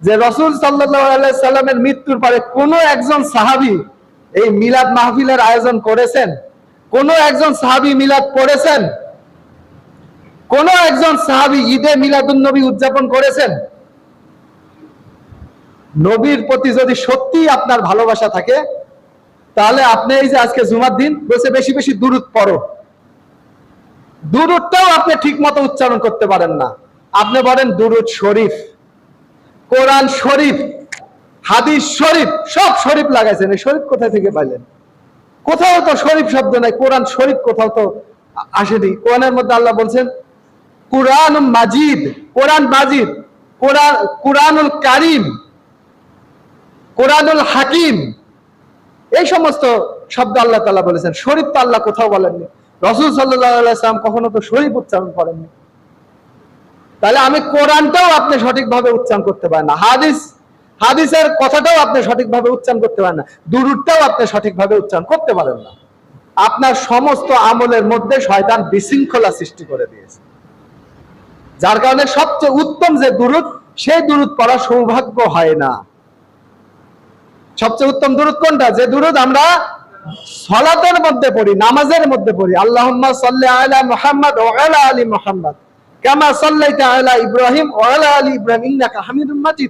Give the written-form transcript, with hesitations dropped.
যে রাসূল সাল্লাল্লাহু আলাইহি সাল্লামের মৃত্যুর পরে কোন একজন সাহাবী এই মিলাদ মাহফিলের আয়োজন করেছেন? কোন একজন সাহাবী মিলাদ পড়েছেন? কোন একজন সাহাবী ঈদে মিলাদুন নবী উদযাপন করেছেন? নবীর প্রতি যদি সত্যি আপনার ভালোবাসা থাকে, তাহলে আপনি এই যে আজকে জুমার দিন বসে বেশি বেশি দুরূদ পড়ো, দুরূদটাও আপনি ঠিক মতো উচ্চারণ করতে পারেন না। আপনি বলেন দুরূদ শরীফ, কোরআন শরীফ, হাদিস শরীফ, সব শরীফ লাগাইছেন। এই শরীফ কোথায় থেকে পাইলেন? কোথাও তো শরীফ শব্দ নাই, কোরআন শরীফ কোথাও তো আসেনি। কোরআনের মধ্যে আল্লাহ বলছেন কুরআন মাজিদ, কোরআন মাজিদ, কুরআনুল কারীম, কোরআনুল হাকিম, এই সমস্ত শব্দ আল্লাহ তাআলা বলেছেন। শরীফ তো আল্লাহ কোথাও বলেননি। রাসূল সাল্লাল্লাহু আলাইহি ওয়াসাল্লাম কখনো তো শরীফ উচ্চারণ করেননি। তাহলে আমি কোরআনটাও আপনি সঠিকভাবে উচ্চারণ করতে পারেন না, হাদিসের কথাটাও আপনি সঠিকভাবে উচ্চারণ করতে পারেন না, দুরূদটাও আপনি সঠিকভাবে উচ্চারণ করতে পারেন না। আপনার সমস্ত আমলের মধ্যে শয়তান বিশৃঙ্খলা সৃষ্টি করে দিয়েছে, যার কারণে সবচেয়ে উত্তম যে দুরূদ, সেই দুরূদ পড়ার সৌভাগ্য হয় না। সবচেয়ে উত্তম দুরূদ কোনটা? যে দুরূদ আমরা সালাতের মধ্যে পড়ি, নামাজের মধ্যে পড়ি। আল্লাহুম্মা সাল্লি আলা মুহাম্মাদ ওয়া আলা আলি মুহাম্মাদ কামা সাল্লাইতা আলা ইব্রাহিম ওয়া আলা আলি ইব্রাহিম ইন্নাকা হামিদুম মাজিদ।